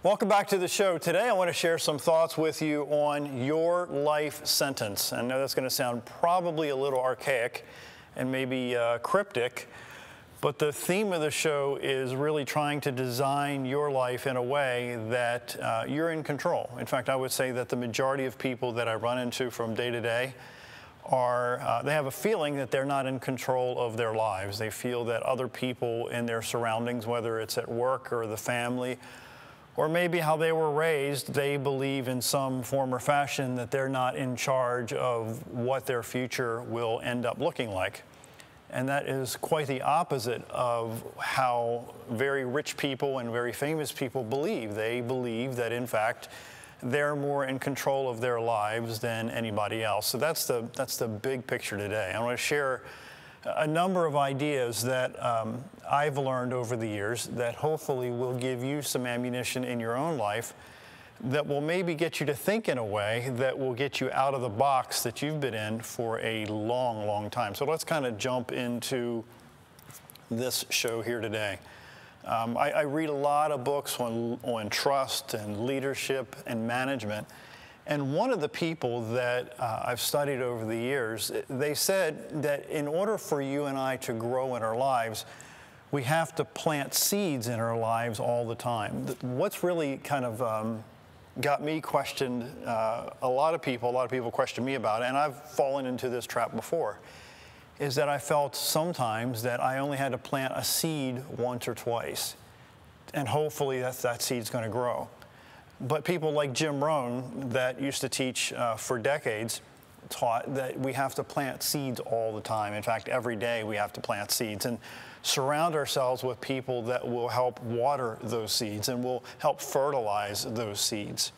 Welcome back to the show. Today I want to share some thoughts with you on your life sentence. I know that's going to sound probably a little archaic and maybe cryptic, but the theme of the show is really trying to design your life in a way that you're in control. In fact, I would say that the majority of people that I run into from day to day they have a feeling that they're not in control of their lives. They feel that other people in their surroundings, whether it's at work or the family, or maybe how they were raised, they believe in some form or fashion that they're not in charge of what their future will end up looking like. And that is quite the opposite of how very rich people and very famous people believe. They believe that, in fact, they're more in control of their lives than anybody else. So that's the big picture today. I want to share a number of ideas that I've learned over the years that hopefully will give you some ammunition in your own life that will maybe get you to think in a way that will get you out of the box that you've been in for a long, long time. So let's kind of jump into this show here today. I read a lot of books on trust and leadership and management. And one of the people that I've studied over the years, they said that in order for you and I to grow in our lives, we have to plant seeds in our lives all the time. What's really kind of got me questioned, a lot of people question me about it, and I've fallen into this trap before, is that I felt sometimes that I only had to plant a seed once or twice, and hopefully that seed's going to grow. But people like Jim Rohn, that used to teach for decades, taught that we have to plant seeds all the time. In fact, every day we have to plant seeds and surround ourselves with people that will help water those seeds and will help fertilize those seeds.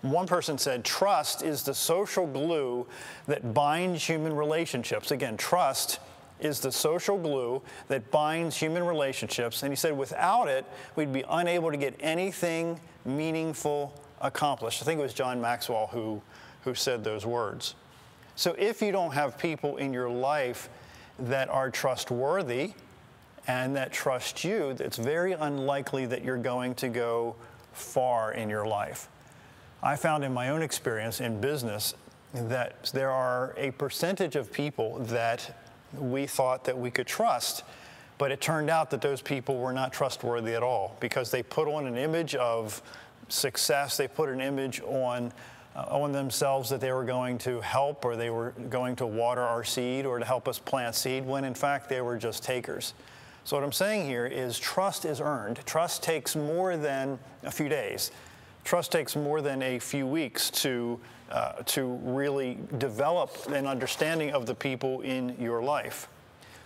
One person said, trust is the social glue that binds human relationships. Again, trust is the social glue that binds human relationships. And he said, without it, we'd be unable to get anything meaningful accomplished. I think it was John Maxwell who said those words. So if you don't have people in your life that are trustworthy and that trust you, it's very unlikely that you're going to go far in your life. I found in my own experience in business that there are a percentage of people that we thought that we could trust, but it turned out that those people were not trustworthy at all because they put on an image of success. They put an image on themselves that they were going to help, or they were going to water our seed or to help us plant seed, when in fact they were just takers. So what I'm saying here is trust is earned. Trust takes more than a few days. Trust takes more than a few weeks to really develop an understanding of the people in your life.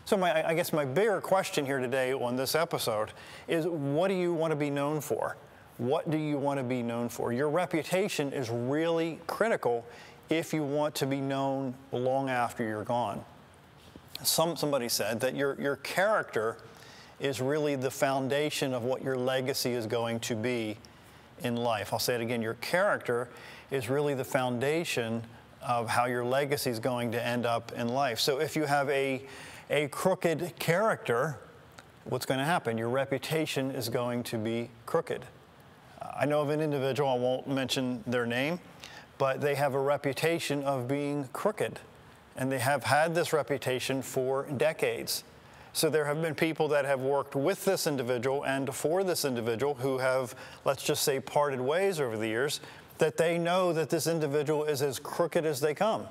So I guess my bigger question here today on this episode is, what do you want to be known for? What do you want to be known for? Your reputation is really critical if you want to be known long after you're gone. Somebody said that your character is really the foundation of what your legacy is going to be in life. I'll say it again, your character is really the foundation of how your legacy is going to end up in life. So if you have a crooked character, what's going to happen? Your reputation is going to be crooked. I know of an individual, I won't mention their name, but they have a reputation of being crooked, and they have had this reputation for decades. So there have been people that have worked with this individual and for this individual who have, let's just say, parted ways over the years, that they know that this individual is as crooked as they come.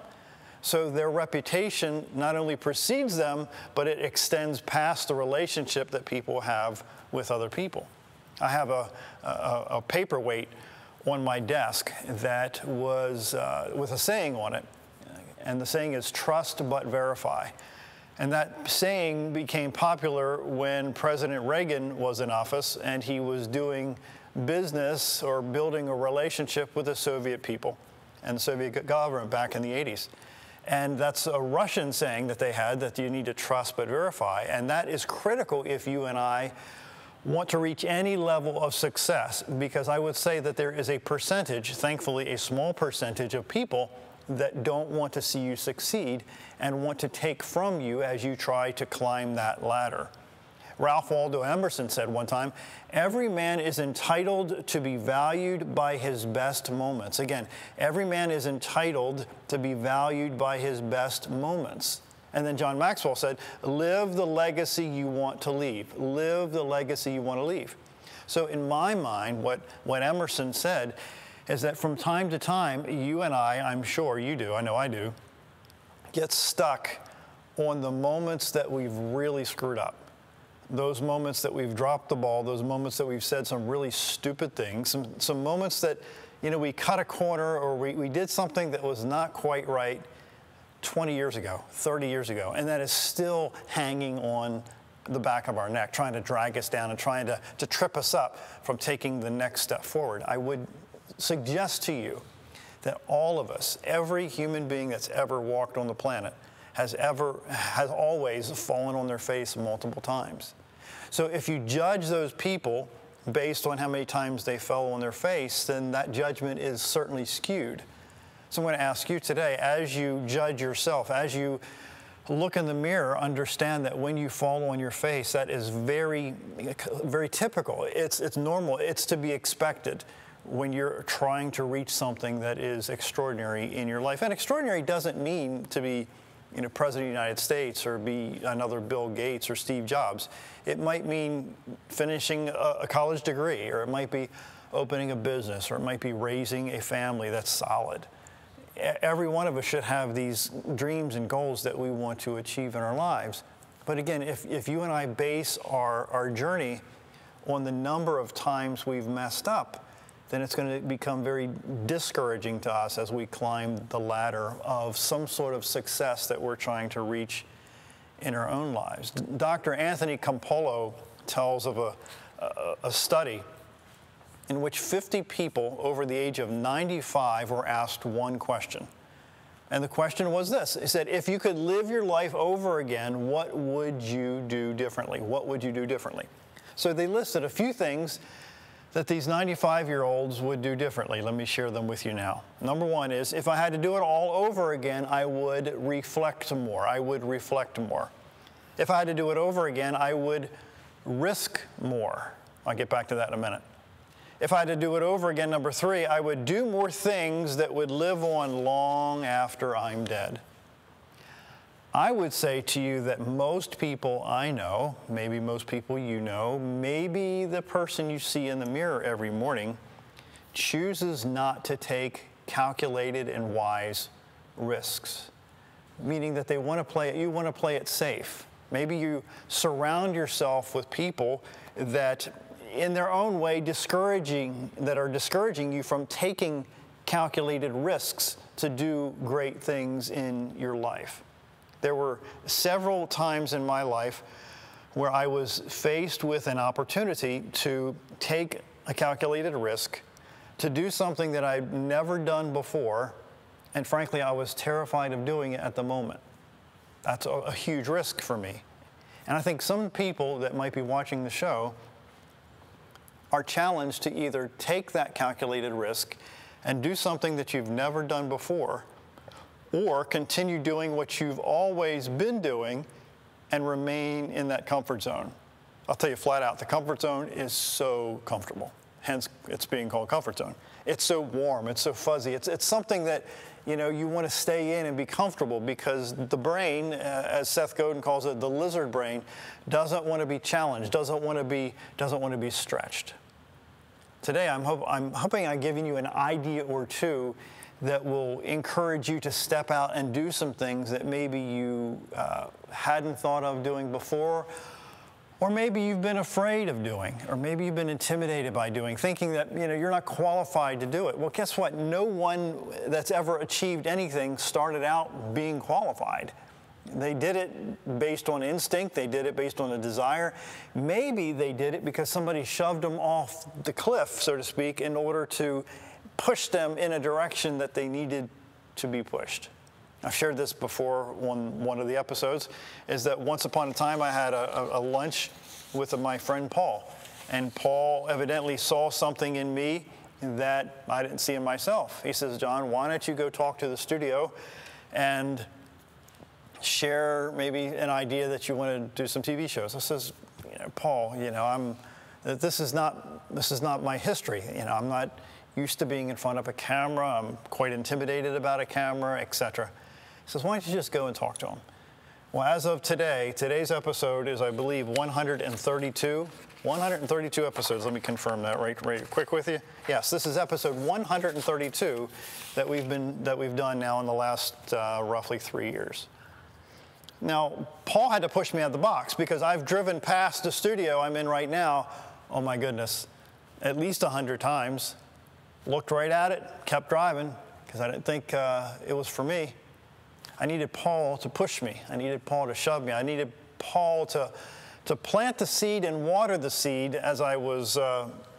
So their reputation not only precedes them, but it extends past the relationship that people have with other people. I have a paperweight on my desk that was with a saying on it, and the saying is, trust but verify. And that saying became popular when President Reagan was in office and he was doing business or building a relationship with the Soviet people and the Soviet government back in the 80s. And that's a Russian saying that they had, that you need to trust but verify. And that is critical if you and I want to reach any level of success, because I would say that there is a percentage, thankfully a small percentage of people that don't want to see you succeed and want to take from you as you try to climb that ladder. Ralph Waldo Emerson said one time, every man is entitled to be valued by his best moments. Again, every man is entitled to be valued by his best moments. And then John Maxwell said, live the legacy you want to leave. Live the legacy you want to leave. So in my mind, what Emerson said is that from time to time, you and I'm sure you do, I know I do, get stuck on the moments that we've really screwed up. Those moments that we've dropped the ball, those moments that we've said some really stupid things, some moments that, we cut a corner or we did something that was not quite right 20 years ago, 30 years ago, and that is still hanging on the back of our neck, trying to drag us down and trying to trip us up from taking the next step forward. I would suggest to you that all of us, every human being that's ever walked on the planet, has always fallen on their face multiple times. So if you judge those people based on how many times they fell on their face, then that judgment is certainly skewed. So I'm going to ask you today, as you judge yourself, as you look in the mirror, understand that when you fall on your face, that is very, very typical. It's normal. It's to be expected when you're trying to reach something that is extraordinary in your life. And extraordinary doesn't mean to be President of the United States or be another Bill Gates or Steve Jobs. It might mean finishing a college degree, or it might be opening a business, or it might be raising a family that's solid. Every one of us should have these dreams and goals that we want to achieve in our lives. But again, if you and I base our journey on the number of times we've messed up, then it's going to become very discouraging to us as we climb the ladder of some sort of success that we're trying to reach in our own lives. Dr. Anthony Campolo tells of a study in which 50 people over the age of 95 were asked one question. And the question was this. He said, if you could live your life over again, what would you do differently? What would you do differently? So they listed a few things that these 95-year-olds would do differently. Let me share them with you now. Number one is, if I had to do it all over again, I would reflect more. I would reflect more. If I had to do it over again, I would risk more. I'll get back to that in a minute. If I had to do it over again, number three, I would do more things that would live on long after I'm dead. I would say to you that most people I know, maybe most people you know, maybe the person you see in the mirror every morning chooses not to take calculated and wise risks, meaning that they want to play it, you want to play it safe. Maybe you surround yourself with people that in their own way that are discouraging you from taking calculated risks to do great things in your life. There were several times in my life where I was faced with an opportunity to take a calculated risk, to do something that I'd never done before, and frankly, I was terrified of doing it at the moment. That's a huge risk for me. And I think some people that might be watching the show are challenged to either take that calculated risk and do something that you've never done before, or continue doing what you've always been doing and remain in that comfort zone. I'll tell you flat out, the comfort zone is so comfortable. Hence, it's being called comfort zone. It's so warm, it's so fuzzy. It's something that you want to stay in and be comfortable, because the brain, as Seth Godin calls it, the lizard brain, doesn't want to be challenged, doesn't want to be stretched. Today, I'm hoping I've given you an idea or two that will encourage you to step out and do some things that maybe you hadn't thought of doing before, or maybe you've been afraid of doing, or maybe you've been intimidated by doing, thinking that you're not qualified to do it. Well, guess what? No one that's ever achieved anything started out being qualified. They did it based on instinct. They did it based on a desire. Maybe they did it because somebody shoved them off the cliff, so to speak, in order to push them in a direction that they needed to be pushed. I've shared this before on one of the episodes, is that once upon a time I had a lunch with my friend Paul. And Paul evidently saw something in me that I didn't see in myself. He says, John, why don't you go talk to the studio and share maybe an idea that you want to do some TV shows. I says, Paul, this is not my history. I'm not used to being in front of a camera. I'm quite intimidated about a camera, etc. He says, why don't you just go and talk to him? Well, as of today's episode is, I believe, 132. 132 episodes. Let me confirm that right quick with you. Yes, this is episode 132 that we've done now in the last roughly 3 years. Now, Paul had to push me out of the box because I've driven past the studio I'm in right now, oh my goodness, at least 100 times. Looked right at it, kept driving because I didn't think it was for me. I needed Paul to push me. I needed Paul to shove me. I needed Paul to plant the seed and water the seed as I was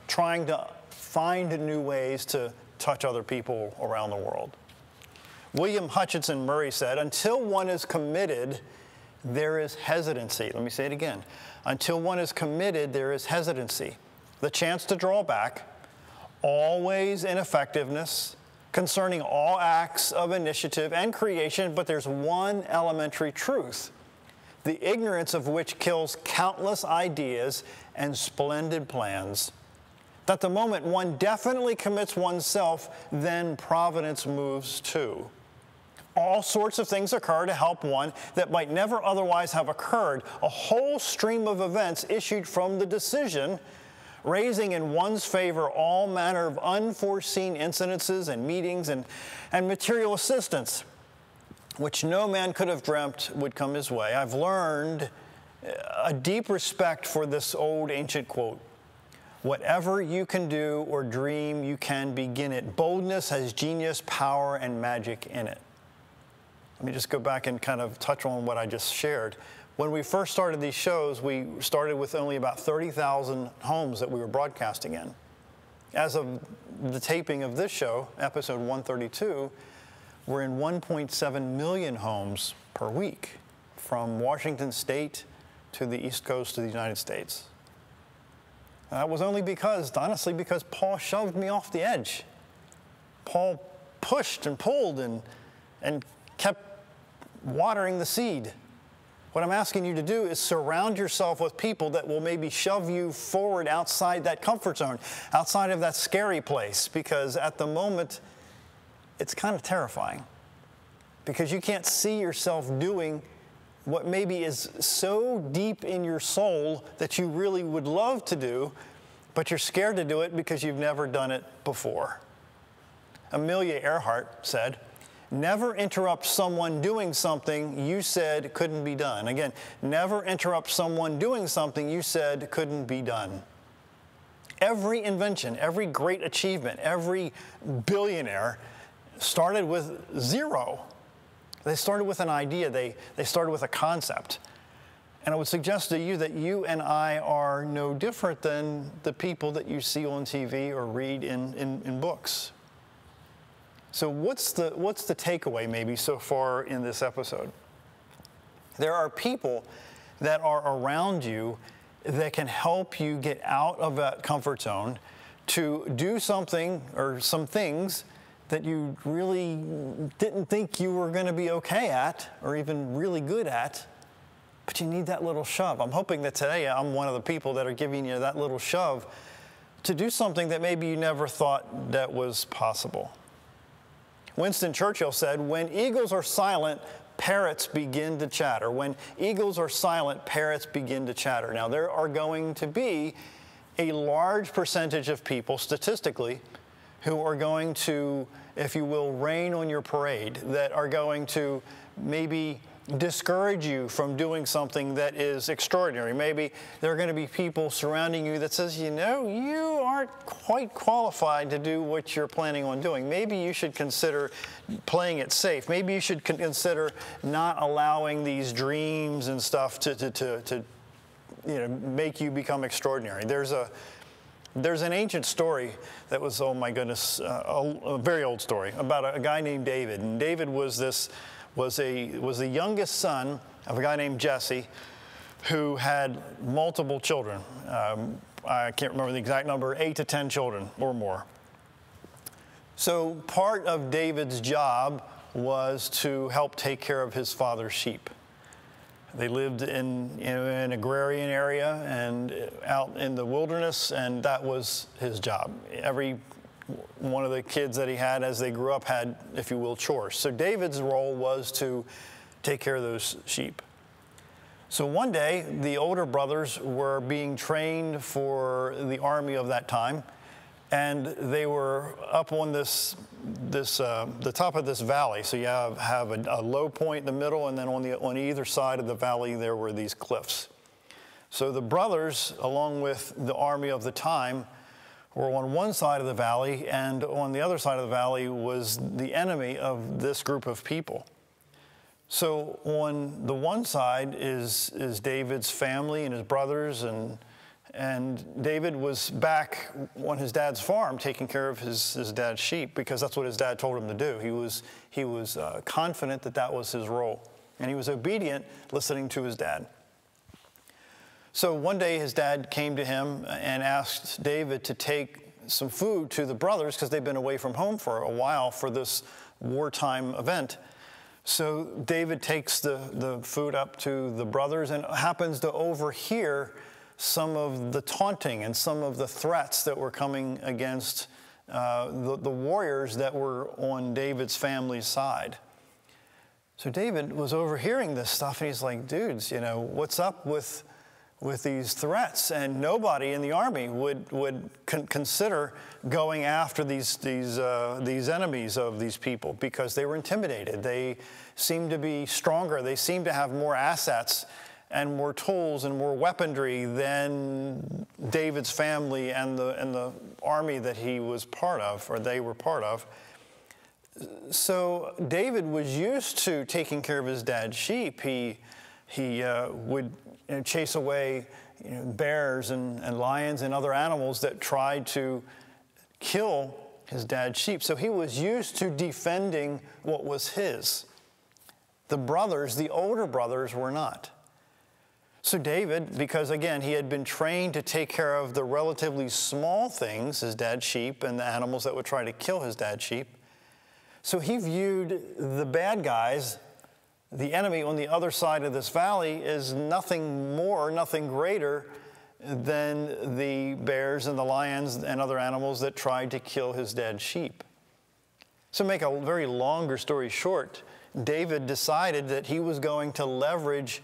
trying to find new ways to touch other people around the world. William Hutchinson Murray said, until one is committed, there is hesitancy. Let me say it again. Until one is committed, there is hesitancy. The chance to draw back, always ineffectiveness, concerning all acts of initiative and creation, but there's one elementary truth, the ignorance of which kills countless ideas and splendid plans, that the moment one definitely commits oneself, then providence moves too. All sorts of things occur to help one that might never otherwise have occurred. A whole stream of events issued from the decision, raising in one's favor all manner of unforeseen incidences and meetings and material assistance, which no man could have dreamt would come his way. I've learned a deep respect for this old ancient quote. Whatever you can do or dream, you can begin it. Boldness has genius, power, and magic in it. Let me just go back and kind of touch on what I just shared. When we first started these shows, we started with only about 30,000 homes that we were broadcasting in. As of the taping of this show, episode 132, we're in 1.7 million homes per week, from Washington State to the East Coast of the United States. That was only honestly, because Paul shoved me off the edge. Paul pushed and pulled and kept watering the seed. What I'm asking you to do is surround yourself with people that will maybe shove you forward outside that comfort zone, outside of that scary place, because at the moment, it's kind of terrifying, because you can't see yourself doing what maybe is so deep in your soul that you really would love to do, but you're scared to do it because you've never done it before. Amelia Earhart said, never interrupt someone doing something you said couldn't be done. Again, never interrupt someone doing something you said couldn't be done. Every invention, every great achievement, every billionaire started with zero. They started with an idea. They started with a concept. And I would suggest to you that you and I are no different than the people that you see on TV or read in books. So what's the takeaway maybe so far in this episode? There are people that are around you that can help you get out of that comfort zone to do something or some things that you really didn't think you were going to be okay at or even really good at, but you need that little shove. I'm hoping that today I'm one of the people that are giving you that little shove to do something that maybe you never thought that was possible. Winston Churchill said, when eagles are silent, parrots begin to chatter. When eagles are silent, parrots begin to chatter. Now, there are going to be a large percentage of people, statistically, who are going to, if you will, rain on your parade, that are going to maybe discourage you from doing something that is extraordinary. Maybe there are going to be people surrounding you that says, you know, you aren't quite qualified to do what you're planning on doing. Maybe you should consider playing it safe. Maybe you should consider not allowing these dreams and stuff to make you become extraordinary. There's an ancient story that was, oh my goodness, a very old story about a guy named David. And David was the youngest son of a guy named Jesse, who had multiple children. I can't remember the exact number, 8 to 10 children or more. So part of David's job was to help take care of his father's sheep. They lived in an agrarian area and out in the wilderness, and that was his job. Every one of the kids that he had as they grew up had, if you will, chores. So David's role was to take care of those sheep. So one day, the older brothers were being trained for the army of that time, and they were up on the top of this valley. So you have a low point in the middle, and then on either side of the valley there were these cliffs. So the brothers, along with the army of the time, were on one side of the valley, and on the other side of the valley was the enemy of this group of people. So on the one side is David's family and his brothers, and David was back on his dad's farm taking care of his dad's sheep, because that's what his dad told him to do. He was confident that that was his role, and he was obedient, listening to his dad. So one day his dad came to him and asked David to take some food to the brothers, because they'd been away from home for a while for this wartime event. So David takes the food up to the brothers and happens to overhear some of the taunting and some of the threats that were coming against the warriors that were on David's family's side. So David was overhearing this stuff, and he's like, dudes, what's up with these threats? And nobody in the army would consider going after these enemies of these people, because they were intimidated. They seemed to be stronger. They seemed to have more assets and more tools and more weaponry than David's family and the army that he was part of, or they were part of. So David was used to taking care of his dad's sheep. He would chase away bears and lions and other animals that tried to kill his dad's sheep. So he was used to defending what was his. The brothers, the older brothers, were not. So David, because again, he had been trained to take care of the relatively small things, his dad's sheep and the animals that would try to kill his dad's sheep, so he viewed the bad guys, the enemy on the other side of this valley, as nothing more, nothing greater than the bears and the lions and other animals that tried to kill his dad's sheep. So make a very longer story short, David decided that he was going to leverage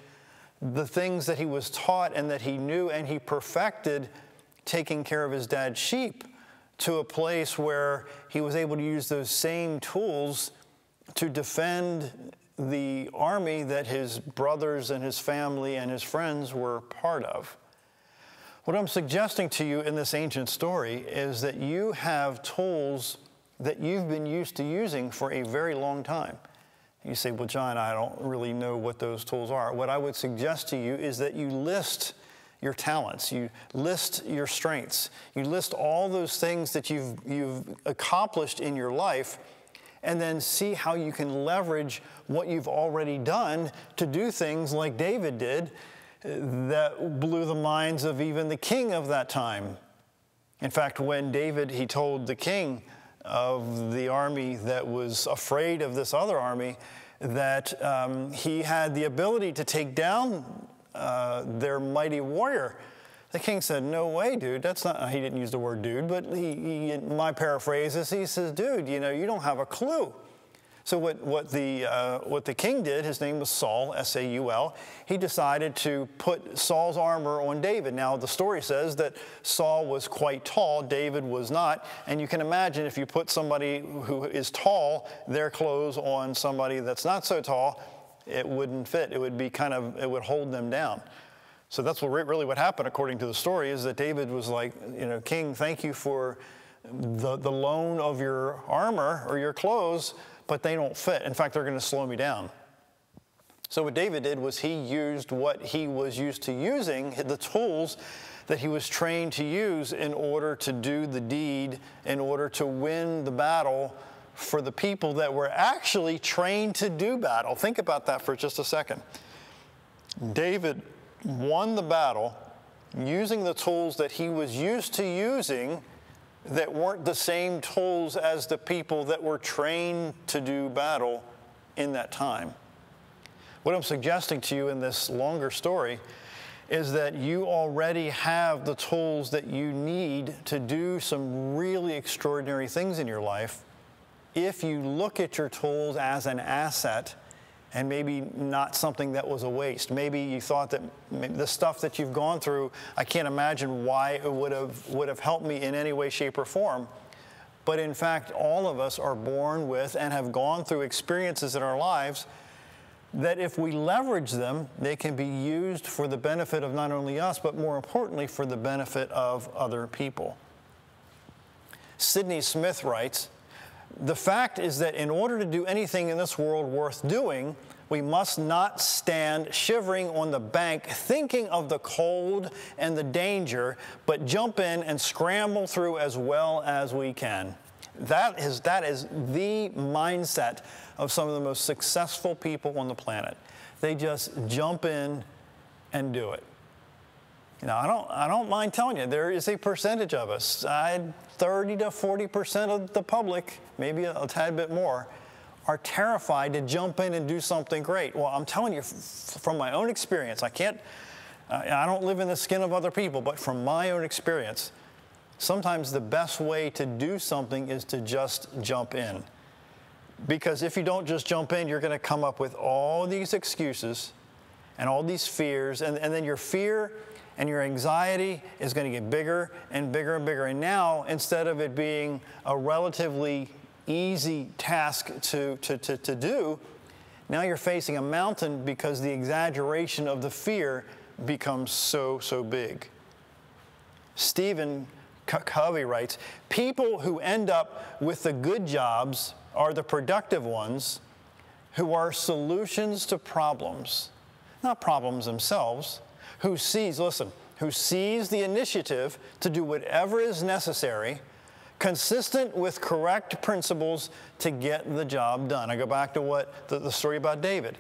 the things that he was taught and that he knew, and he perfected taking care of his dad's sheep to a place where he was able to use those same tools to defend the army that his brothers and his family and his friends were part of. What I'm suggesting to you in this ancient story is that you have tools that you've been used to using for a very long time. You say, well, John, I don't really know what those tools are. What I would suggest to you is that you list your talents, you list your strengths, you list all those things that you've accomplished in your life, and then see how you can leverage what you've already done to do things like David did that blew the minds of even the king of that time. In fact, when David, he told the king of the army that was afraid of this other army that he had the ability to take down their mighty warrior, the king said, no way, dude, that's not, he didn't use the word dude, but my paraphrase is, he says, dude, you don't have a clue. So what the king did, his name was Saul, S-A-U-L, he decided to put Saul's armor on David. Now, the story says that Saul was quite tall, David was not, and you can imagine if you put somebody who is tall, their clothes on somebody that's not so tall, it wouldn't fit. It would be it would hold them down. So that's really what happened, according to the story, is that David was like, King, thank you for the loan of your armor or your clothes, but they don't fit. In fact, they're going to slow me down. So what David did was he used what he was used to using, the tools that he was trained to use in order to do the deed, in order to win the battle for the people that were actually trained to do battle. Think about that for just a second. David won the battle using the tools that he was used to using that weren't the same tools as the people that were trained to do battle in that time. What I'm suggesting to you in this longer story is that you already have the tools that you need to do some really extraordinary things in your life if you look at your tools as an asset and maybe not something that was a waste. Maybe you thought that the stuff that you've gone through, I can't imagine why it would have helped me in any way, shape, or form. But in fact, all of us are born with and have gone through experiences in our lives that if we leverage them, they can be used for the benefit of not only us, but more importantly, for the benefit of other people. Sidney Smith writes, "The fact is that in order to do anything in this world worth doing, we must not stand shivering on the bank thinking of the cold and the danger, but jump in and scramble through as well as we can." That is the mindset of some of the most successful people on the planet. They just jump in and do it. Now, I don't mind telling you, there is a percentage of us, 30 to 40% of the public, maybe a tad bit more, are terrified to jump in and do something great. Well, I'm telling you from my own experience, I don't live in the skin of other people, but from my own experience, sometimes the best way to do something is to just jump in. Because if you don't just jump in, you're going to come up with all these excuses and all these fears, and then your fear and your anxiety is going to get bigger and bigger and bigger. And now, instead of it being a relatively easy task to do, now you're facing a mountain because the exaggeration of the fear becomes so big. Stephen Covey writes, "People who end up with the good jobs are the productive ones who are solutions to problems, not problems themselves, who sees the initiative to do whatever is necessary, consistent with correct principles to get the job done." I go back to what the story about David.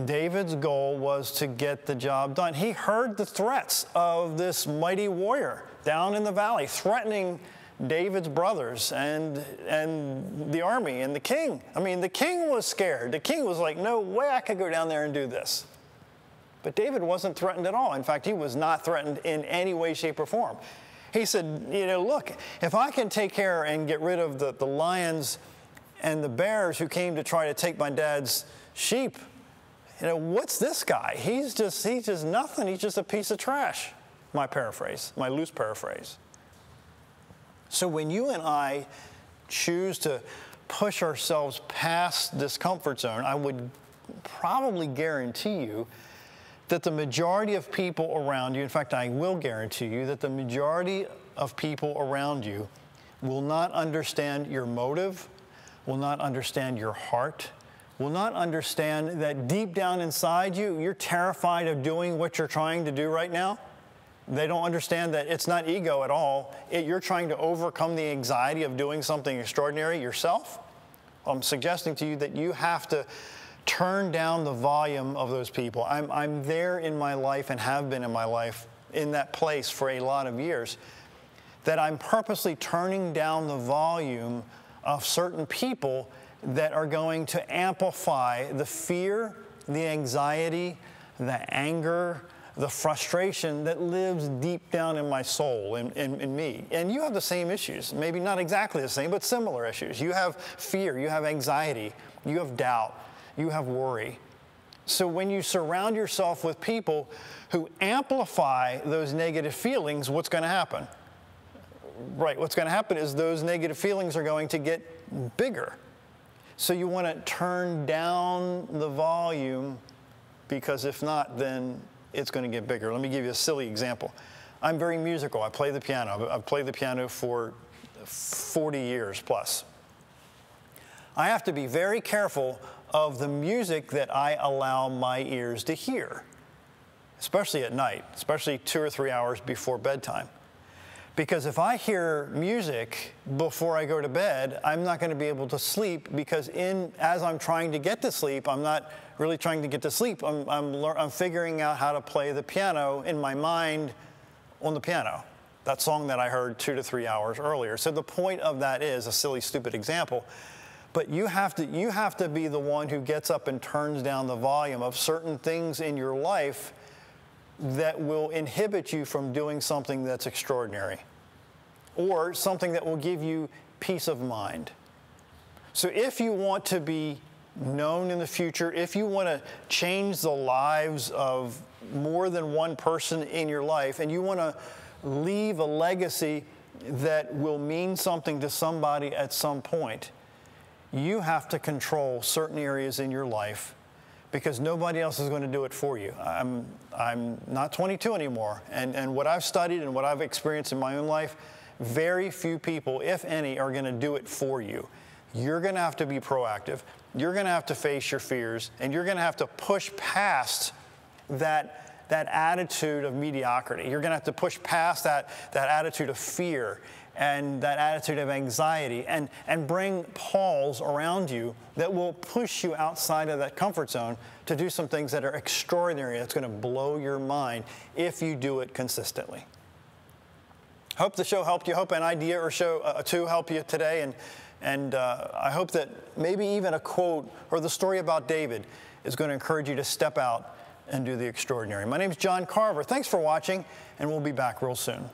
David's goal was to get the job done. He heard the threats of this mighty warrior down in the valley, threatening David's brothers and the army and the king. I mean, the king was scared. The king was like, no way I could go down there and do this. But David wasn't threatened at all. In fact, he was not threatened in any way, shape, or form. He said, look, if I can take care and get rid of the lions and the bears who came to try to take my dad's sheep, what's this guy? He's just nothing. He's just a piece of trash. My loose paraphrase. So when you and I choose to push ourselves past this comfort zone, I would probably guarantee you that the majority of people around you, in fact, I will guarantee you that the majority of people around you will not understand your motive, will not understand your heart, will not understand that deep down inside you, you're terrified of doing what you're trying to do right now. They don't understand that it's not ego at all. You're trying to overcome the anxiety of doing something extraordinary yourself. I'm suggesting to you that you have to turn down the volume of those people. I'm there in my life and have been in my life in that place for a lot of years, that I'm purposely turning down the volume of certain people that are going to amplify the fear, the anxiety, the anger, the frustration that lives deep down in my soul, in me. And you have the same issues, maybe not exactly the same, but similar issues. You have fear, you have anxiety, you have doubt, you have worry. So when you surround yourself with people who amplify those negative feelings, what's going to happen? Right, what's going to happen is those negative feelings are going to get bigger. So you want to turn down the volume, because if not, then it's going to get bigger. Let me give you a silly example. I'm very musical. I play the piano. I've played the piano for 40 years plus. I have to be very careful of the music that I allow my ears to hear, especially at night, especially 2 or 3 hours before bedtime. Because if I hear music before I go to bed, I'm not going to be able to sleep, because as I'm trying to get to sleep, I'm not really trying to get to sleep. I'm figuring out how to play the piano in my mind on the piano, that song that I heard 2 to 3 hours earlier. So the point of that is a silly, stupid example. But you have to be the one who gets up and turns down the volume of certain things in your life that will inhibit you from doing something that's extraordinary or something that will give you peace of mind. So if you want to be known in the future, if you want to change the lives of more than one person in your life, and you want to leave a legacy that will mean something to somebody at some point, you have to control certain areas in your life because nobody else is going to do it for you. I'm not 22 anymore, and what I've studied and what I've experienced in my own life, very few people, if any, are going to do it for you. You're going to have to be proactive. You're going to have to face your fears, and you're going to have to push past that attitude of mediocrity. You're going to have to push past that attitude of fear and that attitude of anxiety and bring Pauls around you that will push you outside of that comfort zone to do some things that are extraordinary. That's going to blow your mind if you do it consistently. Hope the show helped you. Hope an idea or two helped you today. And I hope that maybe even a quote or the story about David is going to encourage you to step out and do the extraordinary. My name is John Carver. Thanks for watching, and we'll be back real soon.